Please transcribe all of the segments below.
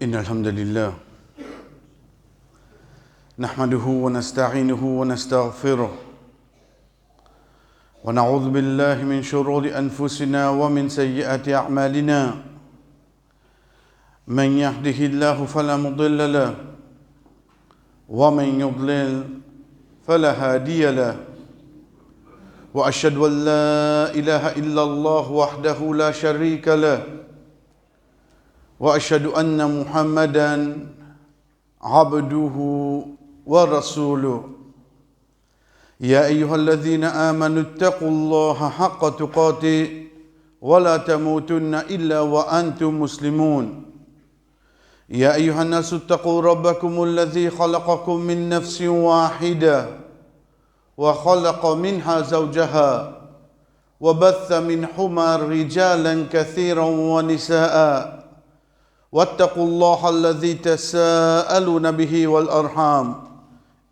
إن الحمد لله نحمده ونستعينه ونستغفره ونعوذ بالله من شرور أنفسنا ومن سيئات أعمالنا من يهده الله فلا مضل له ومن يضلل فلا هادي له وأشهد أن لا إله إلا الله وحده لا شريك له وأشهد أن محمدًا عبده ورسوله يا أيها الذين آمنوا اتقوا الله حق تقاته ولا تموتن إلا وأنتم مسلمون يا أيها الناس اتقوا ربكم الذي خلقكم من نفس واحدة وخلق منها زوجها وبث منهما رجالا كثيرا ونساء واتقوا الله الذي تساءلون به والأرحام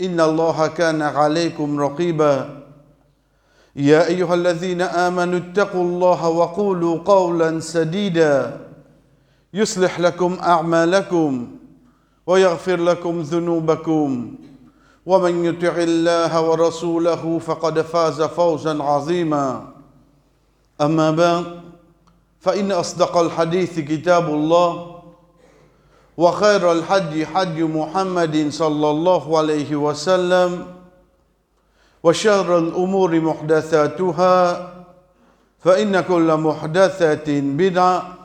إن الله كان عليكم رقيبا يا أيها الذين آمنوا اتقوا الله وقولوا قولا سديدا يصلح لكم أعمالكم ويغفر لكم ذنوبكم ومن يطع الله ورسوله فقد فاز فوزا عظيما أما بعد فإن أصدق الحديث كتاب الله وخير الحدي حدي محمد صلى الله عليه وسلم وشر الأمور محدثاتها فإن كل محدثة بدعة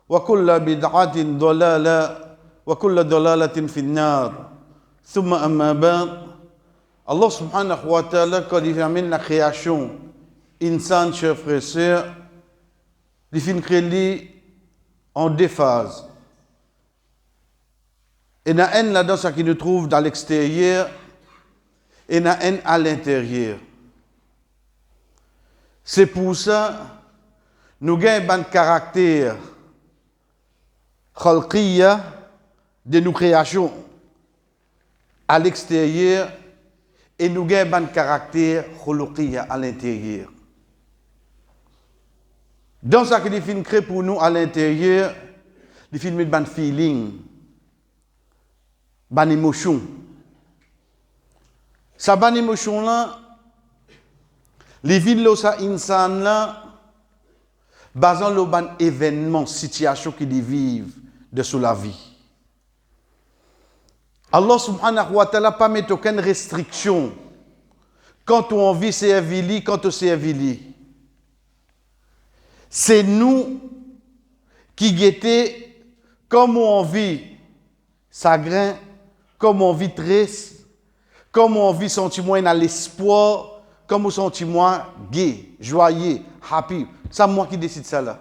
وكل بدعة ضلالة وكل ضلالة في النار ثم أما بعد Allah subhanahu wa ta'ala quand il amène la création insan chers frères et sœurs il finit créer en deux phases. Et il y a un là-dedans ça qui nous trouve dans l'extérieur et il y a un à l'intérieur. C'est pour ça nous avons un caractère khalqiyya de nos créations à l'extérieur et nous avons un caractère khuluqiyya à l'intérieur. Dans ce qui est créé pour nous à l'intérieur, il fait un feeling. Ban émotion. Sa ban émotion là, les villes là, ça insan là, basant le ban événement, situation qu'ils vivent de sous la vie. Allah subhanahu wa ta'ala pas mettre aucune restriction. Quand on vit servili, quand on servili. C'est nous qui guettons comme on vit chagrin, comme on vit triste, comme on vit sentiment dans l'espoir, comme on sentiment gai, joyeux, happy. C'est moi qui décide ça là.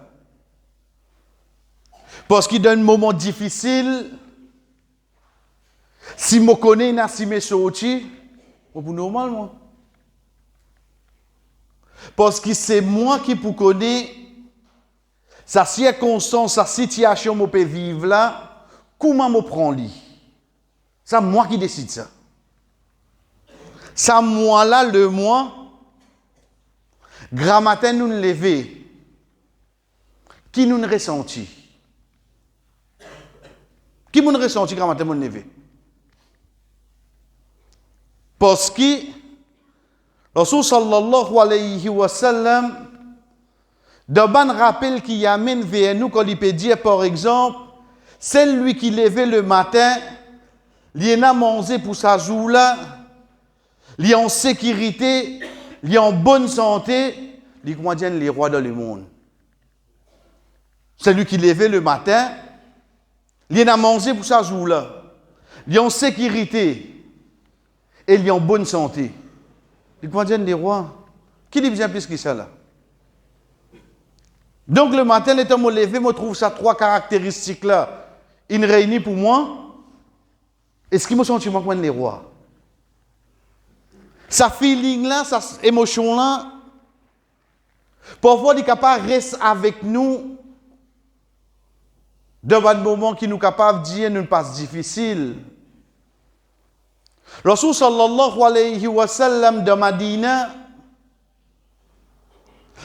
Parce qu'il dans un moment difficile, si je connais si je sorti, c'est normal moi. Parce que c'est moi qui pour connaître sa circonstance, sa situation que je peux vivre là, comment je prends lui. C'est moi qui décide ça. C'est moi là, le moi. Grand matin, nous nous lever. Qui nous ressenti? Qui nous ressenti grand matin, nous nous lever? Parce que Rasul sallallahu alayhi wa sallam, de bon rappel qui amène vers nous, quand il peut dire par exemple, c'est lui qui levait le matin, il a mangé pour sa joue là, il est en sécurité, il est en bonne santé, il est les rois dans le monde. C'est lui qui levait le matin, il a mangé pour sa joue là, il est en sécurité et il est en bonne santé. Il est les rois. Qui dit bien plus que ça là? Donc le matin, l'état me levé, me trouve ça trois caractéristiques là, une réunie pour moi. Est-ce qu'il me sentiment comme les rois? Sa feeling là, sa émotion là, parfois il est capable de rester avec nous dans un moment qui nous est capable de dire nous passe difficile. Rasul sallallahu alayhi wa sallam de Madina,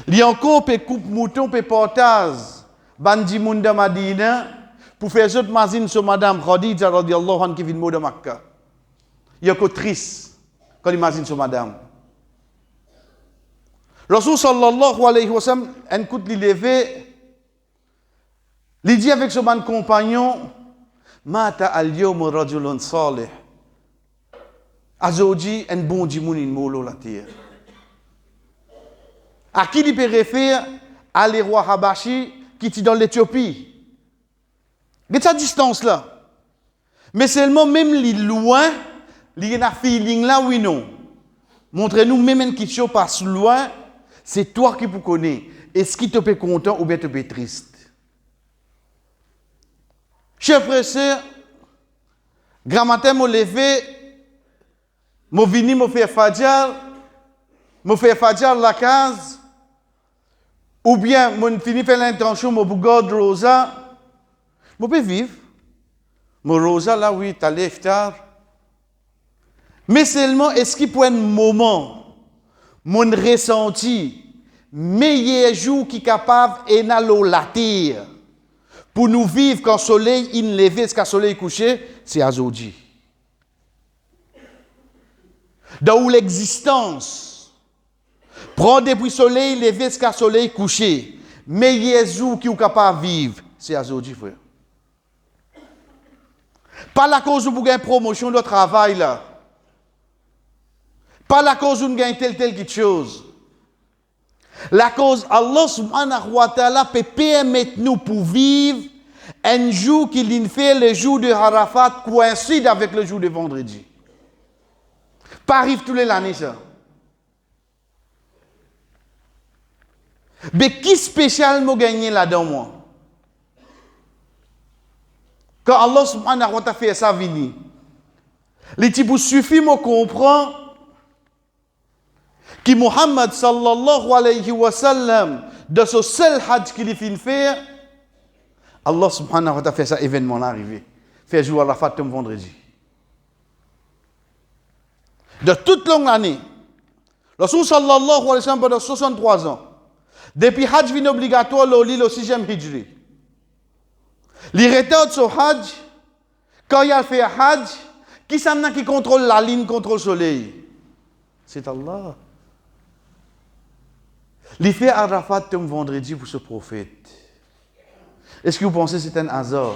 il y a encore pe coupe mouton pe portage bandi moun de Madina pour faire cette mazine sur Madame Khadija radiyallahu anha qui vient de Makkah. Il y a que triste quand il imagine sur Madame. Rasul sallallahu alayhi wa sallam, un coup de lever, il dit avec son compagnon, Mata al-yawm rajulun salih. Aujourd'hui, un bon dimoun in molo la terre. À qui il peut référer? À les rois Habashi qui sont dans l'Éthiopie. Il y a cette distance-là. Mais seulement, même les loin, il y a un feeling là, oui, non. Montrez-nous, même un qui passe loin, c'est toi qui vous connais. Est-ce qu'il te fait content ou bien te fait triste? Chers frères et sœurs, grand matin, je me levé, je venu me faire fadjar la case, ou bien je fini faire l'intention, je me garde rosa, je peux vivre. Mon rosa là, oui, tu as l'iftar. Mais seulement, est-ce qu'il peut un moment, mon ressenti, meilleur jour qui est capable de la terre, pour nous vivre quand le soleil est levé, jusqu'à le soleil couché, c'est aujourd'hui. Dans l'existence, prendre depuis le soleil levé jusqu'à le soleil couché, meilleur jour qui est capable de vivre, c'est aujourd'hui, frère. Pas la cause où vous gagnez promotion de travail là. Pas la cause où vous gagnez telle quelque chose. La cause, Allah subhanahu wa ta'ala peut permettre nous pour vivre un jour qu'il fait le jour de Arafat coïncide avec le jour de vendredi. Pas arrive tous les années ça. Mais qui spécialement gagné là-dedans moi? Quand Allah subhanahu wa ta'ala fait ça venir, les types suffit me comprendre que Muhammad sallallahu alayhi wa sallam, de ce seul hajj qu'il finit faire, Allah subhanahu wa ta'ala fait ça événement arrivé. Fait jour à la fête vendredi. De toute longue année, Rasul sallallahu alayhi wa sallam pendant 63 ans, depuis hajj vient obligatoire le 6e hijri. Les retards de ce hajj, quand il a fait hajj, qui s'en qui contrôle la ligne contre le soleil? C'est Allah. Il fait Arafat un vendredi pour ce prophète. Est-ce que vous pensez que c'est un hasard?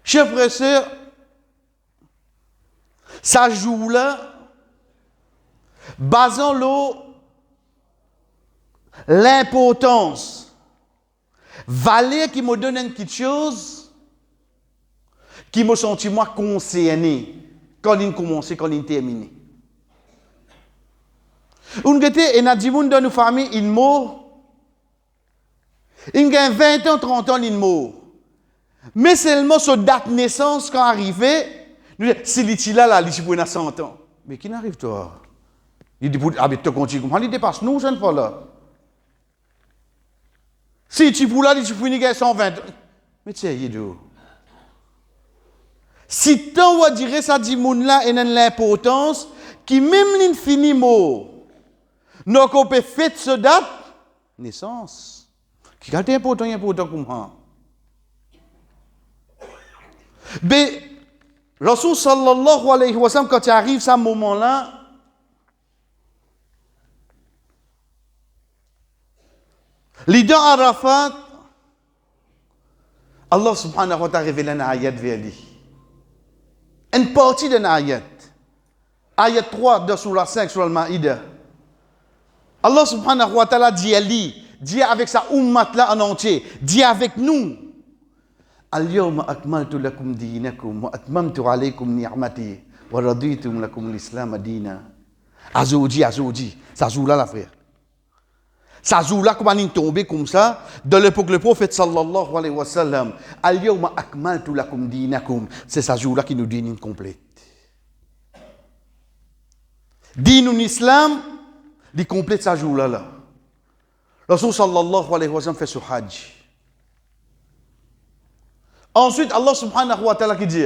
Chers frères et sœurs, ça joue là, basant l'importance, valeur qui me donne quelque chose, qui me senti moi concerné quand il commence, quand il termine. On était dans une famille, il mort. Il a 20 ans, 30 ans, il mort. Mais seulement sur date de naissance, quand arrivé, nous disons, si il est là, il est 100 ans. Mais qui n'arrive toi? Il dit, ah, mais tu continues comment? Il dépasse nous, je ne sais pas là. Si tu es là, il est 120 ans. Mais tu sais, il est où? Si tu as dire ça, dit là, et l'importance, qui même l'infini mort, nous avons fait ce date, naissance. Qui est important comme ça. Mais, Rasul sallallahu alayhi wa sallam, quand il arrive à ce moment-là, l'idée Arafat, Allah subhanahu wa ta'ala révèle un ayat vers lui. Une partie d'un ayat. Ayat 3 de Surah 5 sur Al-Ma'idah. Allah subhanahu wa ta'ala dit à lui, dit avec sa ummat là en entier, dit avec nous. Al-yawma akmaltu lakum dinakum wa atmamtu alaykum ni'mati wa raditu lakum l'islam dina. Azoudi, ça joue là la frère. Ça joue là comme on est tombé comme ça dans l'époque le prophète sallallahu alayhi wa sallam. Al-yawma akmaltu lakum dinakum. C'est ça joue là qui nous dit une complète. Dinun islam, il complète ça joue là. Rasul sallallahu alayhi wa sallam fait ce hajj. Ensuite, Allah subhanahu wa ta'ala qui dit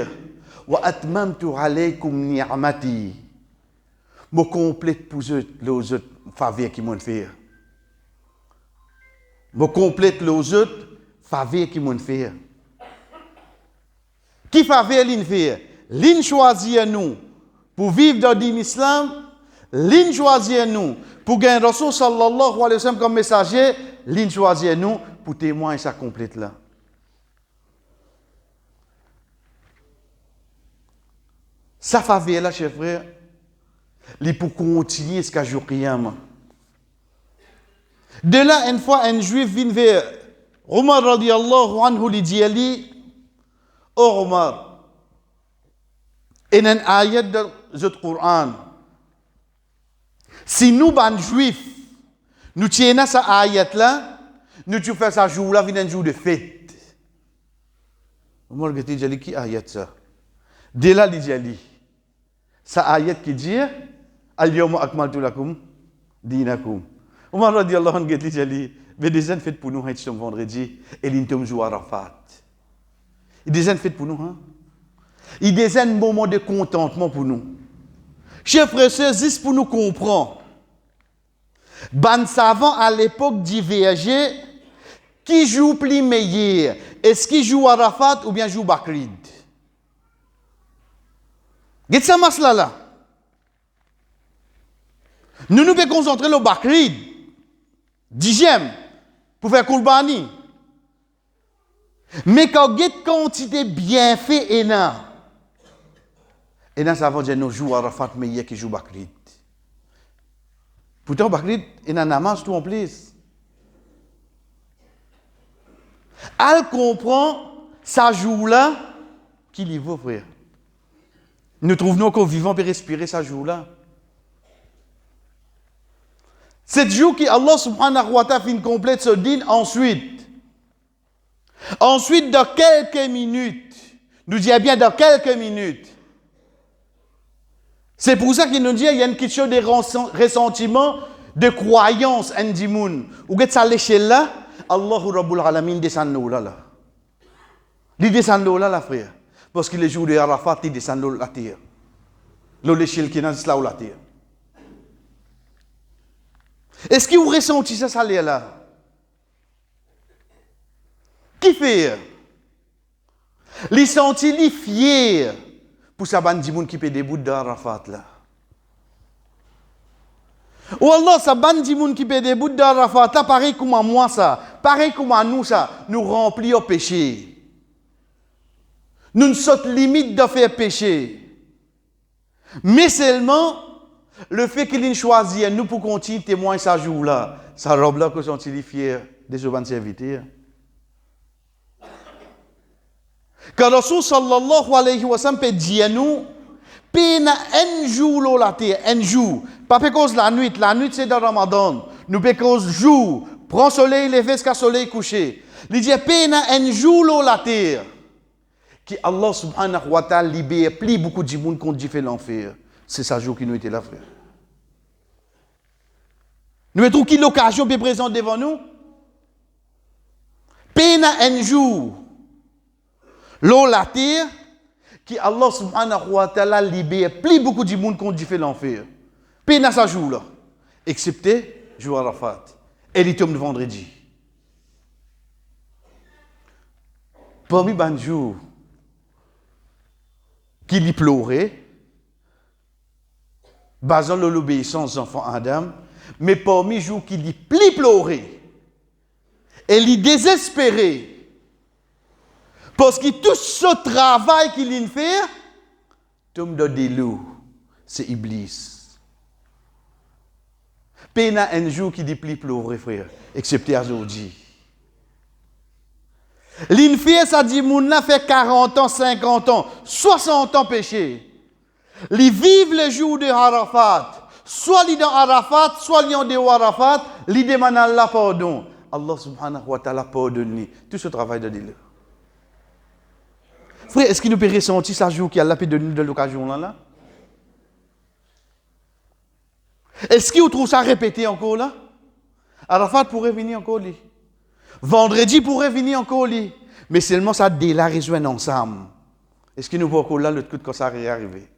wa atmamtu alaykum ni'mati. Me complète pour les autres faveurs qui m'ont fait. Me complète les autres faveur qui m'ont fait. Qui faveur l'in fait? L'in choisir nous pour vivre dans l'islam, l'in choisir nous pour gagner Rasul sallallahu alayhi wa sallam comme messager, l'in choisir nous pour témoigner ça complète là. Ça faveur là, chers frères, il pour continuer jusqu'à jour qiyamah. De là, une fois, un juif vient vers Omar radiyallahu anhu, lui dit, oh Omar, il y a une ayat dans le Coran. Si nous, ban juifs, nous tiens cette ayat là, nous faisons ça jour là, un jour de fête. Omar dit, qui ayat ça? De là, il dit, sa ayat qui dit, al-yawma akmaltu lakum dinakum. Omar radiyallahu anhu dit, mais des gens fêtes pour nous, ce vendredi, et l'intom joue Arafat. Il des gens fêtes pour nous, hein? Il des un moment de contentement pour nous. Chers frères et sœurs, juste pour nous comprendre. Ban savant à l'époque divergeait qui joue plus meilleur. Est-ce qu'il joue Arafat ou bien joue Bakrid? Qu'est-ce que ça là? Nous pouvons concentrer le Bakrid, 10e, pour faire Kourbani. Mais quand il y a une quantité bien fait, et ça va dire nous jouons Arafat meilleur qui joue Bakrid. Pourtant, Bakrid, il y a un namaz tout en plus. Elle comprend, ça joue là, qu'il y va, frère. Nous trouvons qu'on vivant peut respirer, ça joue là. C'est jour qui Allah subhanahu wa ta'ala fin complète ce din ensuite. Ensuite, dans quelques minutes, nous disons bien dans quelques minutes. C'est pour ça qu'il nous dit qu'il y a une question de ressentiment, de croyance, Andimoun. Ou que ça l'échelle là, Allahu Rabbul Alamin descend nous là. Il descend nous là, frère. Parce que les jours de Arafat, il descend nous la terre. L'échelle qui est dans la terre. Est-ce que vous ressentez ça salaire là? Qui fait? Les sentis les fiers pour sa bande de qui peut debout d'Arafat là. Ou Allah, sa bande de qui peut debout d'Arafat là, pareil comme à moi ça, pareil comme à nous ça, nous remplit au péché. Nous ne sommes limite de faire péché. Mais seulement, le fait qu'il choisit nous pour continuer témoigner sa jour là, ça robe là que sont ils fiers de ce bon serviteur. Quand Rasul sallallahu alayhi wa sallam peut dire nous, pena un jour la terre, un jour, pas cause la nuit c'est dans Ramadan, nous peut cause jour, prend soleil levé jusqu'à soleil couché. Il dit pena un jour la terre, qui Allah subhanahu wa ta'ala libère plus beaucoup de monde contre fait l'enfer. C'est ça jour qui nous était là, frère. Nous trouvons qui l'occasion est présente devant nous. Pena un jour. L'eau la terre, qui Allah subhanahu wa ta'ala libère plus beaucoup de monde qu'on fait l'enfer. Pena ça jour là. Excepté jour Arafat. Et il tombe le vendredi. Parmi les jours qu'il y pleurait, basant l'obéissance des enfants Adam, mais parmi les jours qu'il y pleurait, et il désespéré, parce que tout ce travail qu'il fait, tombe dans des loups, c'est Iblis. Pena un jour qui dit plus pleurer, frère, excepté aujourd'hui. L'infirme, ça dit, moun là fait 40 ans, 50 ans, 60 ans péché. Ils vivent le jour de Arafat. Soit ils dans Arafat, soit ils en dehors Arafat, ils demandent à Allah pardon. Allah subhanahu wa ta'ala pardonne tout ce travail de Dieu. Frère, est-ce qu'il nous peut ressentir ça jour qui a peut donner de l'occasion là? Est-ce qu'il trouve ça répété encore là? Arafat pourrait venir encore là. Vendredi pourrait venir encore là. Mais seulement ça dès là rejoint ensemble. Est-ce qu'il nous voit encore là le coup quand ça est arrivé?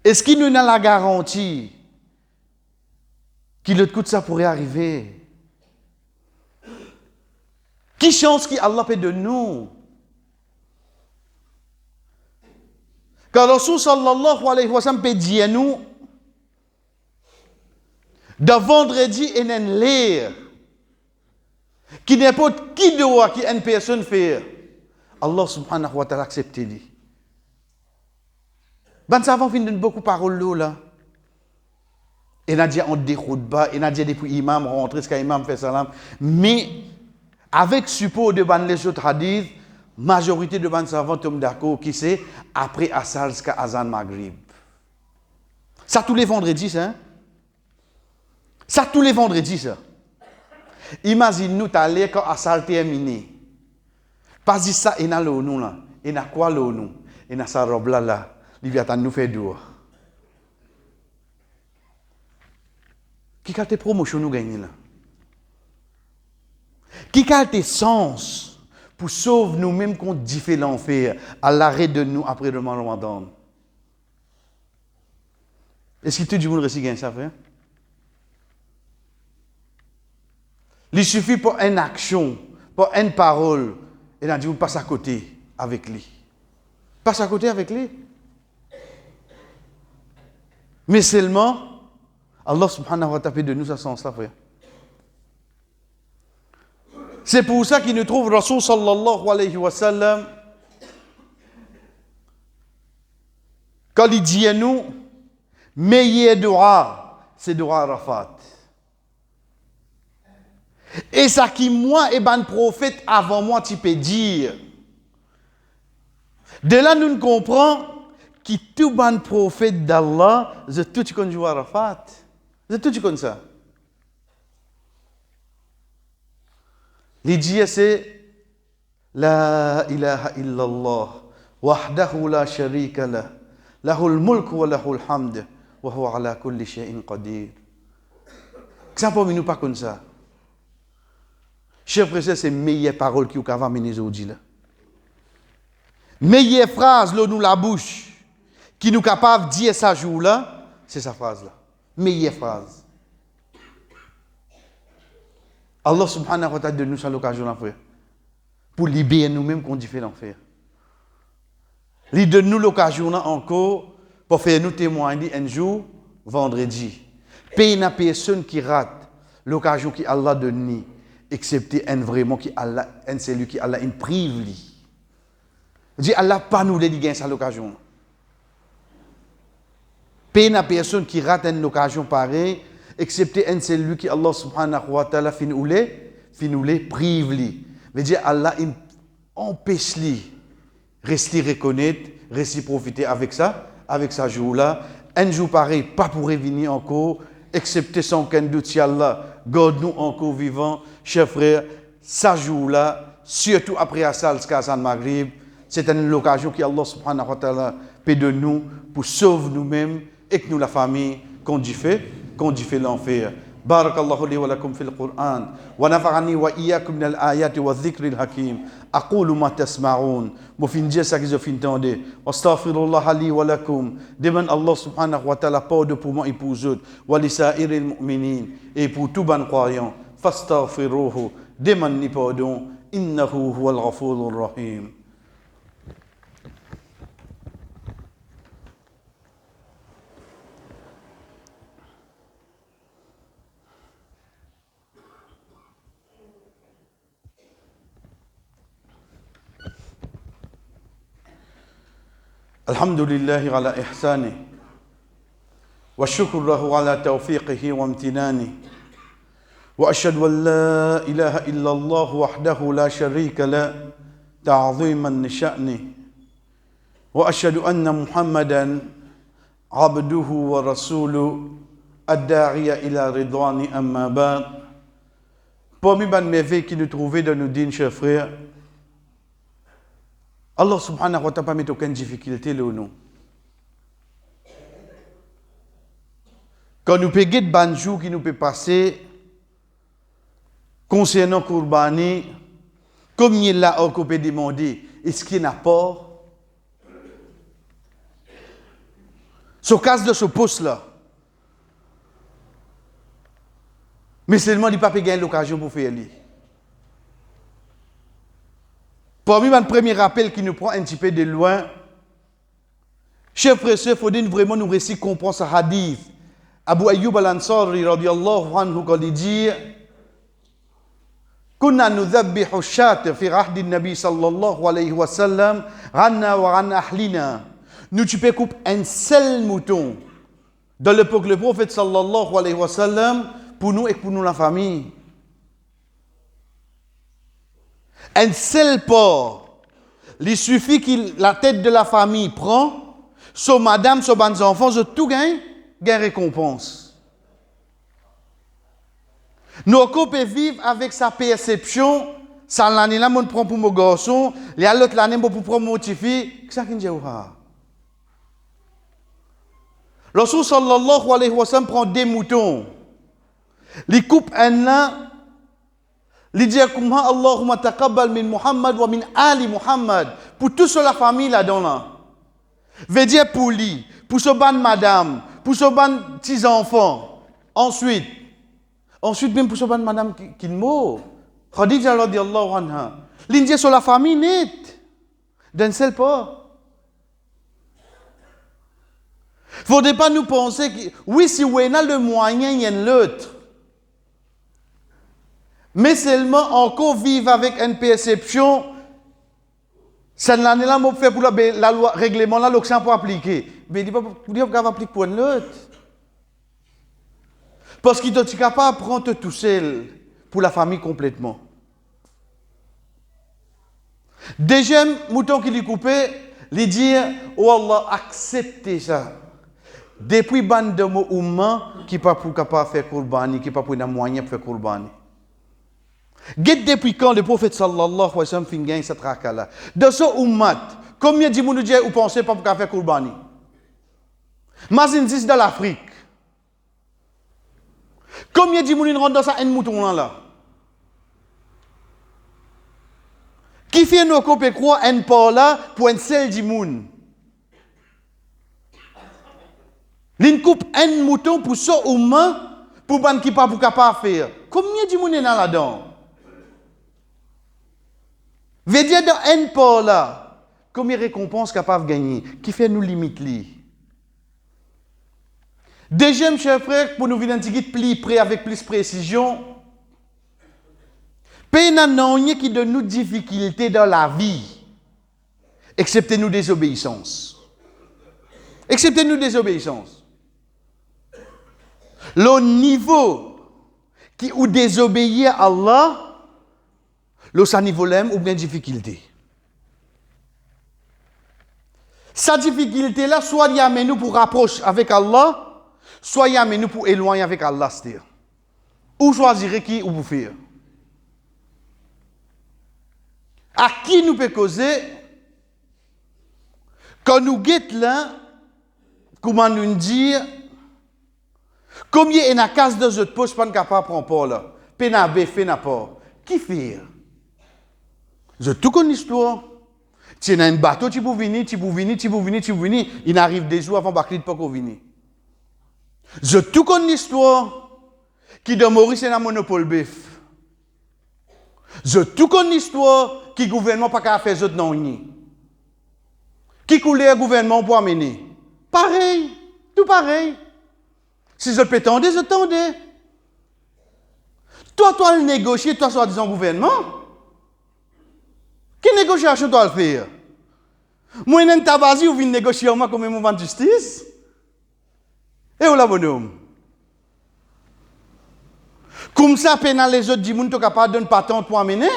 Est-ce qu'il nous a la garantie que le coup de ça pourrait arriver? Qui chance qui Allah peut de nous? Quand Rasul sallallahu alayhi wa sallam peut dire nous, de vendredi et n'en l'air, qui n'importe qui doit, qui une personne fait, Allah subhanahu wa ta'ala accepte lui. Ben ça va finir beaucoup de paroles là. Et n'a dit on déroute bas, et n'a dit depuis imam rentre, ce qu'imam fait salam, mais avec support de ban les autres hadiths, majorité de ban savants tombent d'accord qui c'est après Asal jusqu'à Azan Maghrib. Ça tous les vendredis ça. Hein? Ça tous les vendredis ça. Imagine nous t'aller quand Asal terminé. Pas dit ça et n'a l'eau nous là, et n'a quoi l'eau nous, et n'a sa robe là, il vient nous faire dehors. Qui a tes promotions nous gagner là? Qui a tes sens pour sauver nous-mêmes contre différents l'enfer à l'arrêt de nous après le Ramadan? Est-ce que tout le monde réussit ça, frère? Il suffit pour une action, pour une parole, et il a dit, vous passez à côté avec lui. Passe à côté avec lui. Mais seulement, Allah subhanahu wa ta'ala fait de nous ce sens-là, frère. C'est pour ça qu'il nous trouve Rasul sallallahu alayhi wa sallam, quand il dit à nous, meilleur dua, c'est dua Arafat. Et ça qui moi et ben prophète avant moi tu peux dire. De là nous comprenons que tout ban prophète d'Allah, c'est tout comme dua Arafat. C'est tout comme ça. L'idée c'est La ilaha illallah wahdahu la sharika lah lahul mulk wa lahul hamd wa huwa ala kulli shay'in qadir. Ça pour nous pas comme ça. Chers frères, c'est meilleure parole qui vous avez amené aujourd'hui là. Meilleure phrase là nous la bouche qui nous capable de dire ça jour là, c'est sa phrase là. Meilleure phrase. Allah subhanahu wa ta'ala donne nous à l'occasion là frère. Pour libérer nous-mêmes qu'on dit fait l'enfer. Il donne nous l'occasion là encore pour faire nous témoigner un jour vendredi. Paye na personne qui rate l'occasion qui Allah donne, excepté un vraiment qui Allah, un celui qui Allah une prive lui. Dit Allah pas nous les gagner ça l'occasion. Paye na personne qui rate une occasion pareille, excepté un celui qui Allah subhanahu wa ta'ala fin ou les prive lui. Veut dire Allah empêche lui rester reconnaître, rester profiter avec ça jour-là. Un jour pareil, pas pour revenir encore, excepté sans qu'un doute si Allah garde-nous encore vivants, chers frères, ça jour-là, surtout après Asal Skazan Maghrib, c'est une occasion que Allah subhanahu wa ta'ala peut de nous pour sauver nous-mêmes et que nous la famille qu'on dit fait l'enfer. بارك الله لي ولكم في القرآن ونفعني وإياكم من الآيات والذكر الحكيم أقول ما تسمعون وفين جسك زفين تندي واستغفر الله لي ولكم دمن الله سبحانه وتعالى pardon pour moi et pour vous ولسائر المؤمنين et pour tout ban croyant فاستغفروه دمن pardon إنه هو الغفور الرحيم. الحمد لله على إحسانه والشكر له على توفيقه وامتنانه وأشهد أن لا إله إلا الله وحده لا شريك له تعظيما لشأنه وأشهد أن محمدا عبده ورسوله الداعي إلى رضوان أما بعد. Parmi les merveilles qui nous trouvaient dans nos dînes, chers frères, Allah subhanahu wa ta'ala pas mis aucune difficulté là ou non. Quand nous payons de banjou qui nous peut passer concernant Kourbani, comme il l'a encore peut demander, est-ce qu'il n'a pas? Ce cas de ce poste là. Mais seulement il n'a pas gagné l'occasion pour faire lui. Parmi les premiers rappels qui nous prend un petit peu de loin, chers frères et sœurs, il faut vraiment nous réciter comprendre ce hadith. Abu Ayyub al-Ansari, radiyallahu anhu, quand il dit كنا نذبح الشاة في عهد النبي صلى الله عليه وسلم عنا وعن أهلنا. Nous tu peux couper un seul mouton dans l'époque le prophète sallallahu alayhi wa sallam pour nous et pour nous la famille. Un seul porc, il suffit que la tête de la famille prend, so madame, so bonnes enfants, so tout gagne récompense. Nous pouvons vivre avec sa perception, ça l'année là, on prend pour mon garçon, il y a l'autre l'année pour prendre mon petit fille, qu'est-ce qu'il y a? Le Rasul sallallahu alayhi wa sallam prend des moutons, il coupe un là, il dit Allahumma taqabbal min Muhammad wa min ali Muhammad, pour toute la famille là-dedans là. Veut dire pour lui, pour ce ban madame, pour ce ban petits enfants. Ensuite même pour ce ban madame qui meurt. Khadija radiyallahu anha. L'Indien sur la famille nette d'un seul pas. Faudrait pas nous penser que oui si on a le moyen il y a l'autre. Mais seulement encore vivre avec une perception, ça l'année là on fait pour la loi règlement là l'occident pour appliquer. Mais il pas pour appliquer pour l'autre. Parce qu'il est capable de prendre tout seul pour la famille complètement. Deuxième mouton qu'il lui coupé, lui dire oh Allah acceptez ça. Depuis bande de mouvements qui pas pour capable faire qurbani, qui pas pour un moyen pour faire qurbani. Depuis quand le prophète sallallahu alayhi wa sallam fin gagne cette raka là. De ce ummat, combien de gens vous pensez pas pour faire qurbani? Mazin dis dans l'Afrique. Combien de gens rentrent dans ça un mouton là? Qui fait nos copains croire un pas là pour un seul dimoun? L'une coupe un mouton pour ça umma pour ban qui pas pour capable faire. Combien de gens est là-dedans? Veut dire dans un pas là, combien de récompenses capable de gagner? Qui fait nous limiter? Deuxième, cher frère, pour nous venir un petit plus près avec plus précision, peine qui donne nous difficultés dans la vie, excepté nous désobéissance. Excepté nous désobéissance. Le niveau qui ou désobéir à Allah, le niveau l'aime ou bien difficulté. Sa difficulté là, soit il amène nous pour rapprocher avec Allah, soit il amène nous pour éloigner avec Allah. C'est-à-dire. Ou choisirez qui ou vous faire. À qui nous peut causer quand nous guettons là, comment nous dire, combien il y a une case de autres poches pas capable de prendre pas là, pénabé fait n'a pas. Qui fait? Je tout connais l'histoire. Tu as un bateau, tu peux venir, il arrive des jours avant Bakri de pas venir. Je tout connais l'histoire qui de Maurice est un monopole bœuf. Je tout connais l'histoire qui gouvernement pas qu'à faire autres non ni. Qui coulait le gouvernement pour amener. Pareil, tout pareil. Si je peux tendre, je tendais. Toi le négocier, toi soi-disant gouvernement. Qui négociation doit le faire? Moi, je tabazi ou vient négocier avec moi comme un mouvement de justice? Et où la bonhomme? Comme ça, pénal les autres, dis-moi, tu es capable de donner patente pour amener?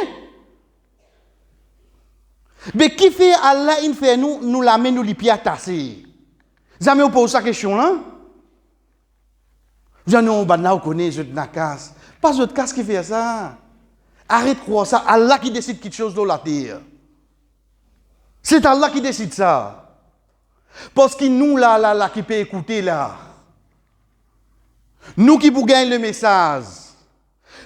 Mais qui fait Allah, il fait nous l'amène, nous les pieds tassés? Jamais on pose cette question là? Jamais on va connaît les autres nakas. Pas les autres cas qui fait ça. Arrête de croire ça. Allah qui décide quelque chose dans la terre. C'est Allah qui décide ça. Parce que nous, là, qui peut écouter là. Nous qui vous gagnons le message.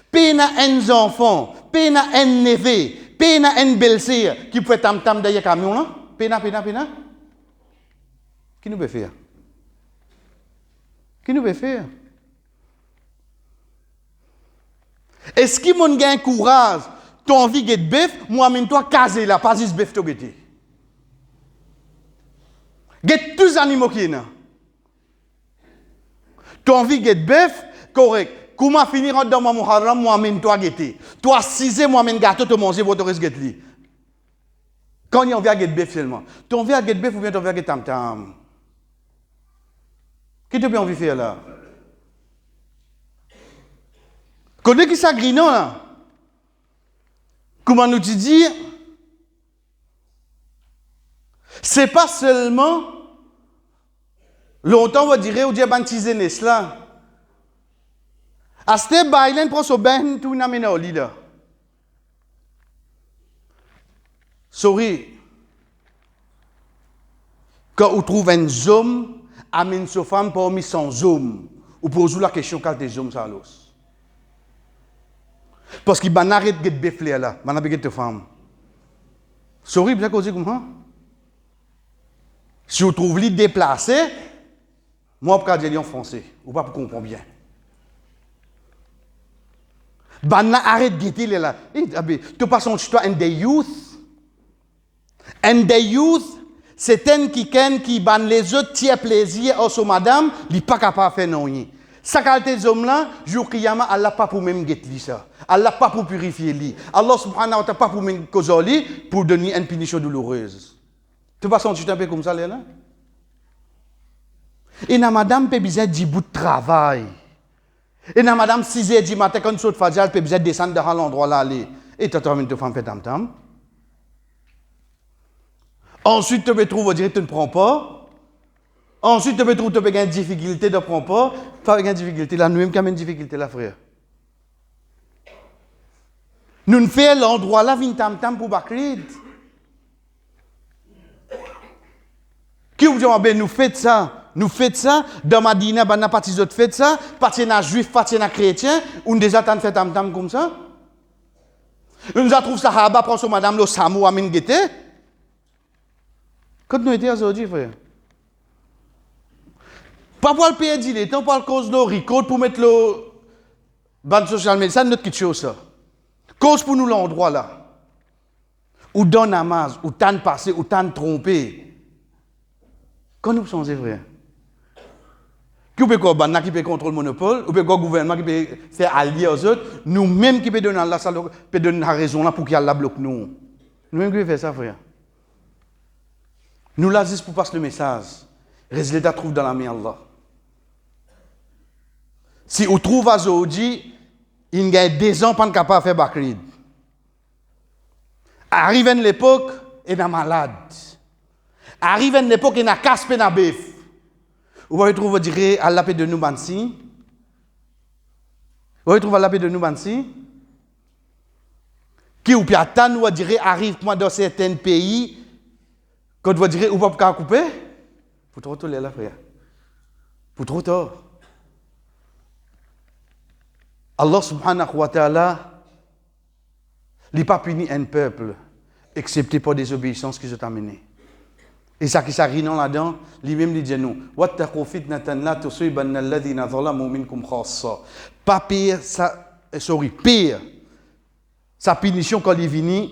Peine à un enfant, peine à un neveu, peine à un belle-sœur qui peut tam-tam derrière le camion là. Peine. Qui nous peut faire? Qui nous peut faire? Est-ce qu'il m'a gagné courage tu as envie de bœuf, moi, amène-toi caser là, pas juste bœuf, tu guetter. Get tous les animaux qui sont là. Tu as envie de bœuf, correct. Comment finir dans mon Muharram, moi, amène-toi guetter. Toi, 6 moi, amène gâteau, tu manges, votre reste guetter. Quand il y a envie de get bœuf seulement. Tu as envie de get bœuf ou bien tu as envie de get tam-tam? Qu'est-ce que tu as envie de faire là? Connais qui ça grinon là? Comment nous te dire? C'est pas seulement longtemps on va dire ou dire bantiser là. À ce bailen prend so ben tout na mena oli là. Sorry. Quand on trouve un homme, amène sa femme parmi 100 hommes, ou pose la question quand des hommes ça l'os. Parce qu'il va arrêter de béfler là, il va arrêter de femme. Sorry, bien causé comme ça. Si vous trouvez lui déplacé, moi, je vais dire en français, ou pas pour comprendre bien. Banna arrête de guetter là. Tu passes en toi, and the youth. And the youth, c'est un qui ban les autres tiers plaisir au madame, il n'est pas capable de faire non. Ça qualité des hommes là, jour kiyama, Allah pas pour même guetter ça. Allah pas pour purifier lui. Allah subhanahu wa ta'ala pas pour même causer lui pour donner une punition douloureuse. Tu passes en un peu comme ça là. Et na madame peut besoin de bout de travail. Et na madame 6h du matin quand saute fajal peut besoin descendre dans l'endroit là aller. Et tu as femme fait tam tam. Ensuite tu me trouves dire tu ne prends pas. Ensuite tu me trouves tu as une difficulté de prendre pas. Tu as une difficulté là nous même quand même une difficulté là frère. Nous ne faisons l'endroit là vin tam tam pour Bakrid. Qui vous dit ben nous faites ça. Nous faisons ça, dans Madina, on a parti d'autres fait ça, parti dans juif, parti dans chrétien, on déjà tant fait tam-tam comme ça. On nous a trouvé ça, Sahaba, prend sur madame, le Samou, Amin Gete. Quand nous étions aujourd'hui, frère. Pas pour le payer du temps, pas le cause de record pour mettre le bande social media, ça notre petite chose ça. Cause pour nous l'endroit là. Ou dans namaz, ou tant passé, ou tant trompé. Quand nous sommes frère. Qui peut contrôler le monopole, ou peut le gouvernement qui peut faire allier aux autres, nous-mêmes qui peut donner la raison là pour qu'il y ait la bloque nous. Nous-mêmes qui peut faire ça, frère. Nous là juste pour passer le message. Résultat trouve dans la main Allah. Si on trouve à Zoudi, il y a des ans pas capable de faire Bakrid. Arrive une l'époque, il est malade. Arrive une époque, il a casse na bœuf. Vous pouvez trouver, dire, à la paix de nous, Bansi. Vous pouvez trouver à la paix de nous, Bansi. Qui ou bien attend, ou dire, arrive moi dans certains pays, quand vous dire, ou pas couper, pour trop tôt, là, frère. Pour trop tôt. Allah subhanahu wa ta'ala, il n'a pas puni un peuple, excepté pour des obéissances qu'ils ont amenées. Et ça qui s'arrive là-dedans, lui-même lui dit nous, wattaqu fitnatan la tusibanna alladhina zalamu minkum khassa. Pas pire, pire. Sa punition quand il vient,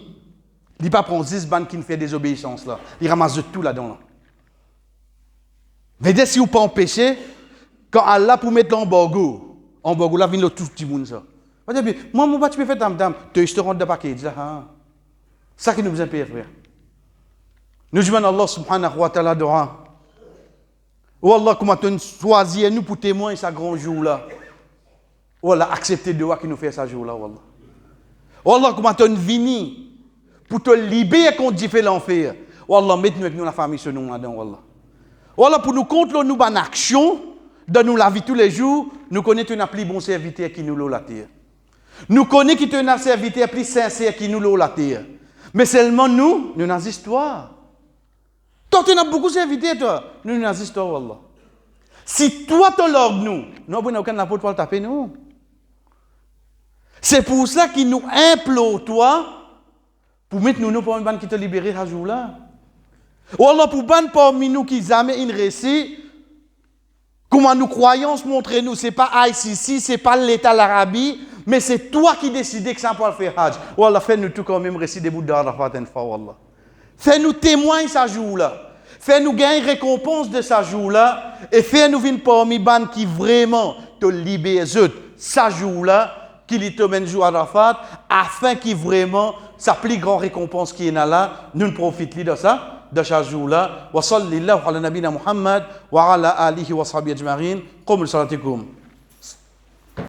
il pas prend 10 bandes qui ne fait des obéissances là. Il ramasse tout là-dedans. Là. Mais si vous pas empêcher, quand Allah pour mettre l'embargo là vient le tout petit monde ça. Moi mon pas tu peux faire tam-tam, tu te rends de paquet là. Ça qui nous impère frère. Nous demandons Allah subhanahu wa ta'ala dua. Oh Allah, comment tu choisis nous pour témoigner ce grand jour là. Oh Allah, accepter de qui nous fait ce jour là. Oh Allah, comment tu venu pour te libérer contre Dieu fait l'enfer. Oh Allah, mets-nous avec nous la famille ce nom là-dedans. Oh Allah, pour nous contrôler nous en action, donne-nous la vie tous les jours, nous connaissons un plus bon serviteur qui nous l'a la terre. Nous connaissons qui est un serviteur plus sincère qui nous l'a la terre. Mais seulement nous avons des histoires. Toi, tu as beaucoup d'invités, toi. Nous, nous avons histoire, Wallah. Si toi, tu l'ordre, nous n'avons aucun apôtre pour le taper, nous. C'est pour ça qu'il nous implore, toi, pour mettre nous pour une bande qui te libérer ce jour-là. Wallah, pour bande parmi nous qui jamais une récit, comment nous croyances montrent nous, ce n'est pas ICC, ce n'est pas l'État l'Arabie, Mais c'est toi qui décides que ça pour le faire Hajj. Wallah, fais-nous tout quand même réciter des bouts d'Arafat une fois, Wallah. Fais-nous témoigner sa jour-là. Fais-nous gagner récompense de sa jour-là. Et fais-nous venir parmi ban qui vraiment te libère sa jour-là, qui te mène jour à Arafat, afin qu'il vraiment, sa plus grande récompense qui est là, nous profitons de ça, de ce jour-là. Wa sallallahu ala nabina Muhammad wa ala alihi wa sahbihi ajma'in. Qum salatikum.